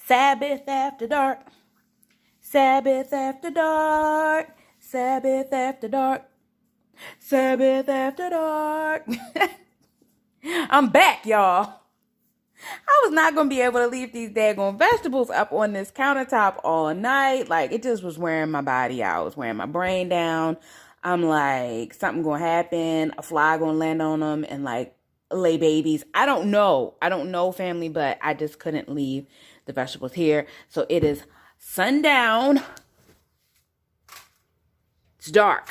Sabbath after dark. Sabbath after dark. Sabbath after dark. Sabbath after dark. I'm back, y'all. I was not going to be able to leave these daggone vegetables up on this countertop all night. Like, it just was wearing my body out. It was wearing my brain down. I'm like, something going to happen. A fly going to land on them and, like, lay babies. I don't know. I don't know, family, but I just couldn't leave the vegetables here. So it is sundown. It's dark.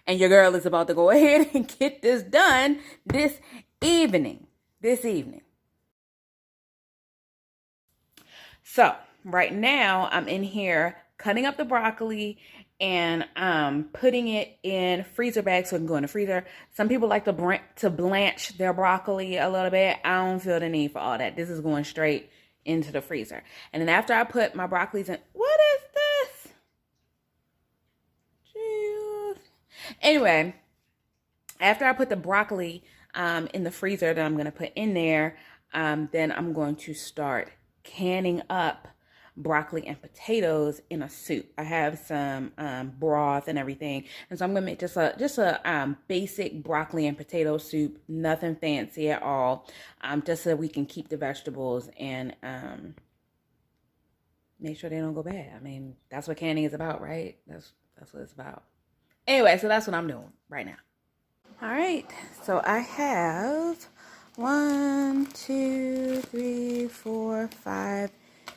And your girl is about to go ahead and get this done this evening. So right now I'm in here cutting up the broccoli and putting it in freezer bags so it can go in the freezer. Some people like to blanch their broccoli a little bit. I don't feel the need for all that. This is going straight into the freezer. And then after I put my broccolis in, what is this? Jeez. Anyway, after I put the broccoli in the freezer that I'm going to put in there, then I'm going to start canning up broccoli and potatoes in a soup. I have some broth and everything, and so I'm gonna make just a basic broccoli and potato soup, nothing fancy at all, just so we can keep the vegetables and make sure they don't go bad. I mean, that's what canning is about, right? That's what it's about. Anyway, so that's what I'm doing right now. All right, so I have 1, 2, 3, 4, 5,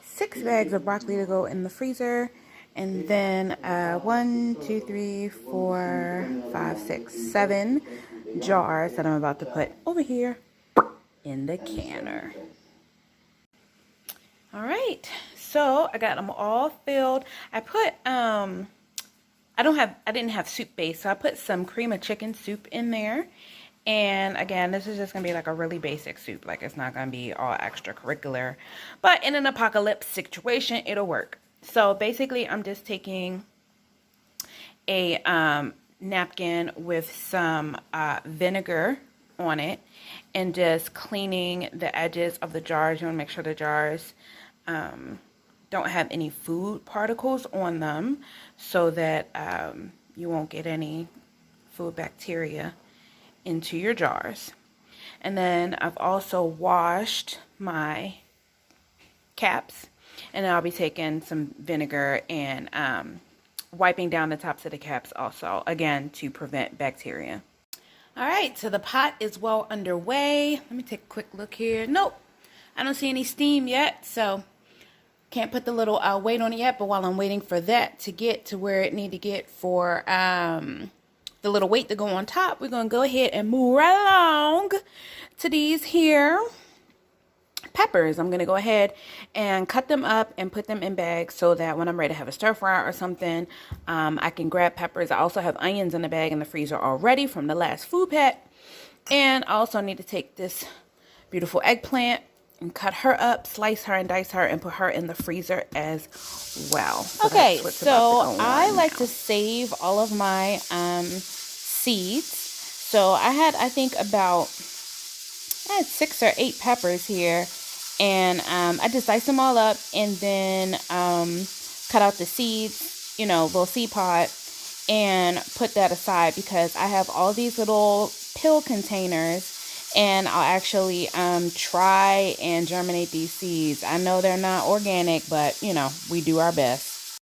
6 bags of broccoli to go in the freezer, and then 1, 2, 3, 4, 5, 6, 7 jars that I'm about to put over here in the canner. All right, so I got them all filled. I put I didn't have soup base, so I put some cream of chicken soup in there. And again, this is just going to be like a really basic soup. Like, it's not going to be all extracurricular. But in an apocalypse situation, it'll work. So basically, I'm just taking a napkin with some vinegar on it and just cleaning the edges of the jars. You want to make sure the jars don't have any food particles on them so that you won't get any food bacteria into your jars. And then I've also washed my caps, and I'll be taking some vinegar and wiping down the tops of the caps also, again, to prevent bacteria. All right, so the pot is well underway. Let me take a quick look here. Nope, I don't see any steam yet, so can't put the little weight on it yet. But while I'm waiting for that to get to where it need to get for the little weight to go on top, we're going to go ahead and move right along to these here peppers. I'm going to go ahead and cut them up and put them in bags so that when I'm ready to have a stir fry or something, I can grab peppers. I also have onions in the bag in the freezer already from the last food pack. And I also need to take this beautiful eggplant and cut her up, slice her and dice her, and put her in the freezer as well. Okay, so I like to save all of my seeds. So I had, I think, about 6 or 8 peppers here, and I just dice them all up and then cut out the seeds, you know, little seed pod, and put that aside because I have all these little pill containers. And I'll actually try and germinate these seeds. I know they're not organic, but, you know, we do our best.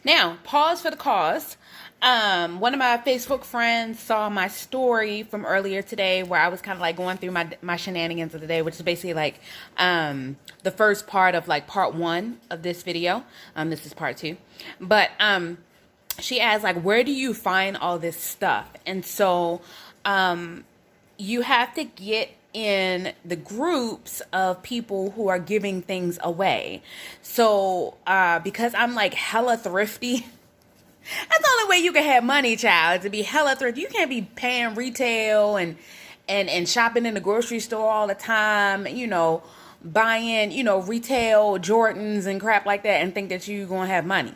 Now, pause for the cause. One of my Facebook friends saw my story from earlier today where I was kind of like going through my shenanigans of the day, which is basically like the first part of like part 1 of this video. This is part 2. But she asked, like, where do you find all this stuff? And so you have to get in the groups of people who are giving things away. So because I'm like hella thrifty, that's the only way you can have money, child, to be hella thrifty. You can't be paying retail and shopping in the grocery store all the time, you know, buying, you know, retail Jordans and crap like that and think that you're going to have money.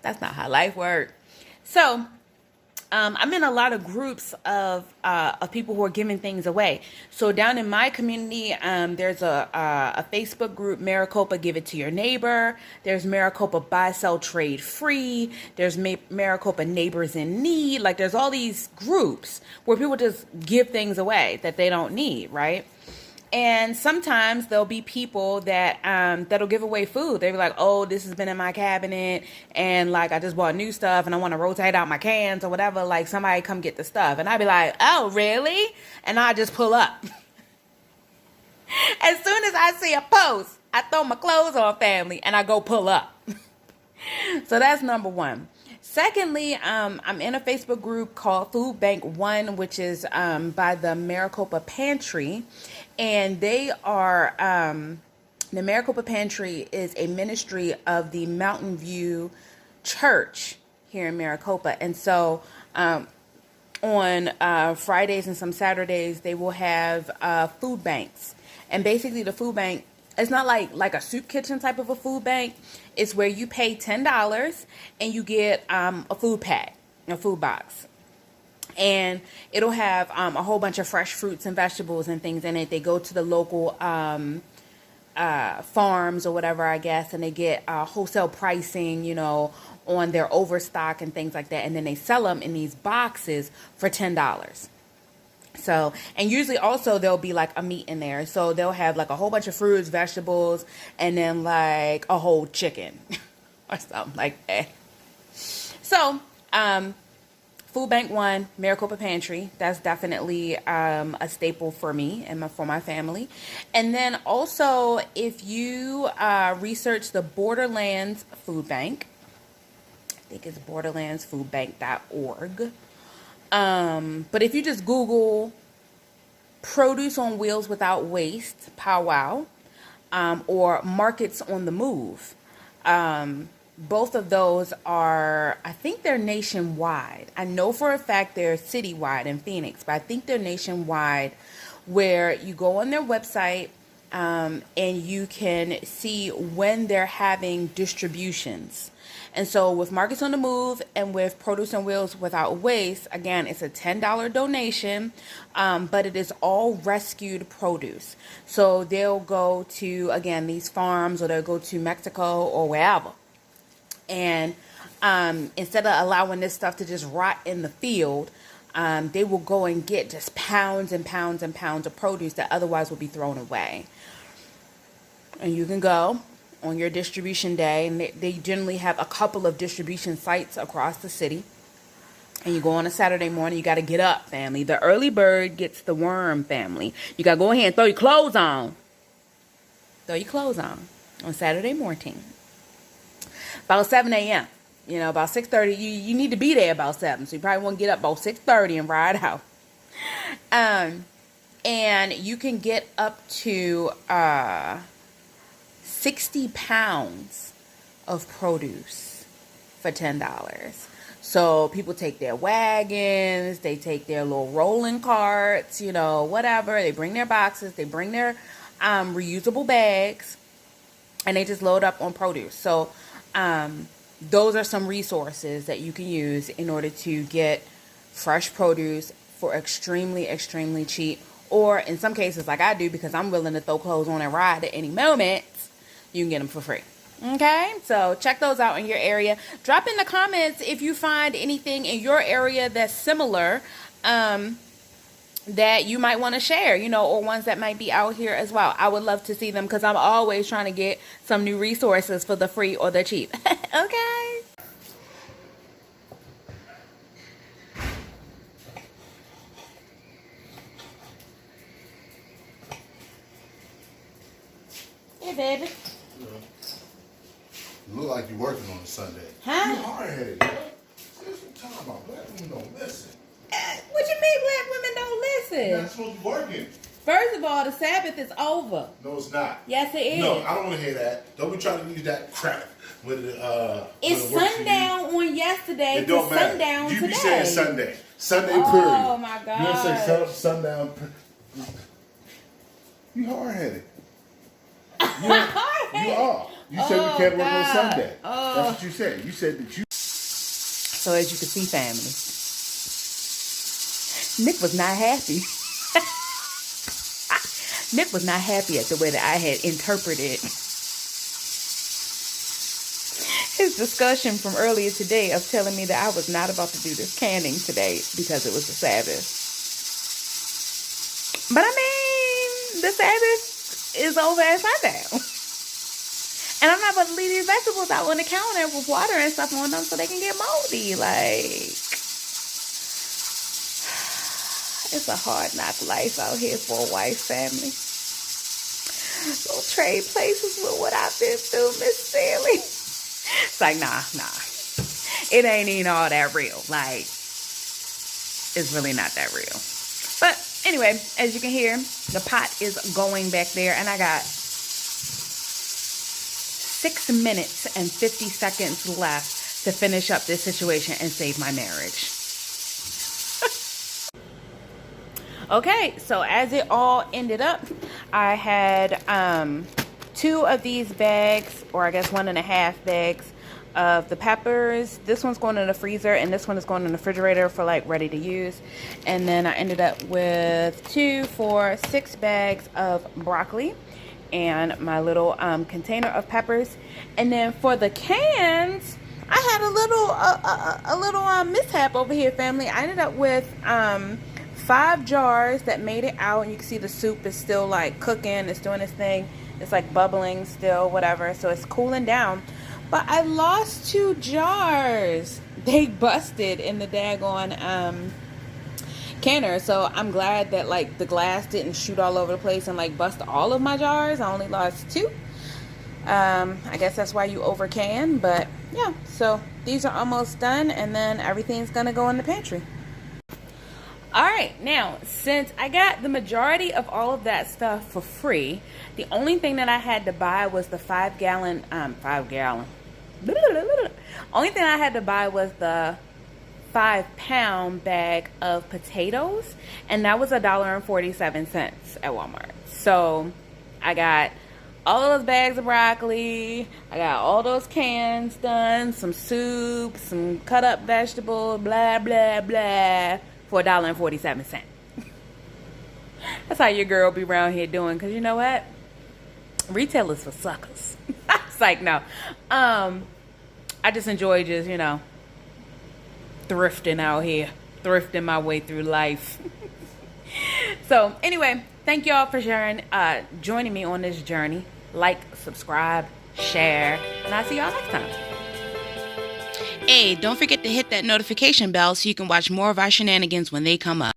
That's not how life works. So I'm in a lot of groups of people who are giving things away. So down in my community, there's a Facebook group, Maricopa Give It to Your Neighbor. There's Maricopa Buy, Sell, Trade Free. There's Maricopa Neighbors in Need. Like, there's all these groups where people just give things away that they don't need, right? And sometimes there'll be people that that'll give away food. They'll be like, oh, this has been in my cabinet, and like I just bought new stuff and I want to rotate out my cans or whatever. Like, somebody come get the stuff. And I'd be like, oh, really? And I just pull up. As soon as I see a post, I throw my clothes on, family, and I go pull up. So that's number one. Secondly, I'm in a Facebook group called Food Bank One, which is by the Maricopa Pantry. And they are, the Maricopa Pantry is a ministry of the Mountain View Church here in Maricopa. And so on Fridays and some Saturdays, they will have food banks. And basically the food bank, it's not like a soup kitchen type of a food bank. It's where you pay $10 and you get a food pack, a food box. And it'll have a whole bunch of fresh fruits and vegetables and things in it. They go to the local farms or whatever, I guess, and they get wholesale pricing, you know, on their overstock and things like that. And then they sell them in these boxes for $10. So, and usually also there'll be like a meat in there. So they'll have like a whole bunch of fruits, vegetables, and then like a whole chicken or something like that. So, Food Bank One, Maricopa Pantry, that's definitely a staple for me and for my family. And then also, if you research the Borderlands Food Bank, I think it's borderlandsfoodbank.org. But if you just Google Produce on Wheels Without Waste, powwow, or Markets on the Move, both of those are, I think they're nationwide. I know for a fact they're citywide in Phoenix, but I think they're nationwide, where you go on their website and you can see when they're having distributions. And so with Markets on the Move and with Produce on Wheels Without Waste, again, it's a $10 donation, but it is all rescued produce. So they'll go to, again, these farms, or they'll go to Mexico or wherever. And instead of allowing this stuff to just rot in the field, they will go and get just pounds and pounds and pounds of produce that otherwise would be thrown away. And you can go on your distribution day, and they generally have a couple of distribution sites across the city. And you go on a Saturday morning, you got to get up, family. The early bird gets the worm, family. You got to go ahead and throw your clothes on. Throw your clothes on Saturday morning. About 7 a.m. You know, about 6:30. You need to be there about 7. So you probably want to get up about 6:30 and ride out. And you can get up to 60 pounds of produce for $10. So people take their wagons, they take their little rolling carts, you know, whatever. They bring their boxes, they bring their reusable bags, and they just load up on produce. So those are some resources that you can use in order to get fresh produce for extremely, extremely cheap. Or in some cases, like I do, because I'm willing to throw clothes on and ride at any moment, you can get them for free. Okay, so check those out in your area. Drop in the comments if you find anything in your area that's similar, that you might want to share, you know, or ones that might be out here as well. I would love to see them, because I'm always trying to get some new resources for the free or the cheap. Okay. Hey, baby. You look like you're working on a Sunday. Huh? You hard-headed, girl. Spend some time out. Black women don't listen. What you mean black women don't listen? You're not supposed to be working. First of all, the Sabbath is over. No, it's not. Yes, it is. No, I don't want to hear that. Don't be trying to use that crap when it's sundown on yesterday. It don't matter. Sundown you today. be saying Sunday. Sunday, period. Oh, my God. You don't say sundown. You hard-headed. You are. You said we can't work on Sunday. That's what you said. You said that you... So as you can see, family, Nick was not happy. Nick was not happy at the way that I had interpreted his discussion from earlier today of telling me that I was not about to do this canning today because it was the Sabbath. But I mean, the Sabbath is over at sundown. And I'm not about to leave these vegetables out on the counter with water and stuff on them so they can get moldy. Like, it's a hard knock life out here for a wife family. Don't trade places with what I've been through, Miss Sally. It's like, nah. It ain't even all that real. Like, it's really not that real. But anyway, as you can hear, the pot is going back there. And I got 6 minutes and 50 seconds left to finish up this situation and save my marriage. Okay, so as it all ended up, I had 2 of these bags, or I guess 1.5 bags of the peppers. This one's going in the freezer, and this one is going in the refrigerator for like ready to use. And then I ended up with 2, 4, 6 bags of broccoli and my little container of peppers. And then for the cans, I had a little mishap over here, family. I ended up with 5 jars that made it out, and you can see the soup is still like cooking. It's doing its thing. It's like bubbling still, whatever. So it's cooling down. But I lost 2 jars. They busted in the daggone canner. So I'm glad that like the glass didn't shoot all over the place and like bust all of my jars. I only lost 2. I guess that's why you over can. But yeah, so these are almost done, and then everything's gonna go in the pantry. Alright, now, since I got the majority of all of that stuff for free, the only thing that I had to buy was the 5 gallon. Only thing I had to buy was the 5-pound bag of potatoes, and that was $1.47 at Walmart. So, I got all of those bags of broccoli, I got all those cans done, some soup, some cut up vegetables, blah, blah, blah, for $1.47. That's how your girl be around here doing, because you know what? Retail is for suckers. It's like, no. I just enjoy just, you know, thrifting out here. Thrifting my way through life. So, anyway, thank y'all for joining me on this journey. Like, subscribe, share, and I'll see y'all next time. Hey, don't forget to hit that notification bell so you can watch more of our shenanigans when they come up.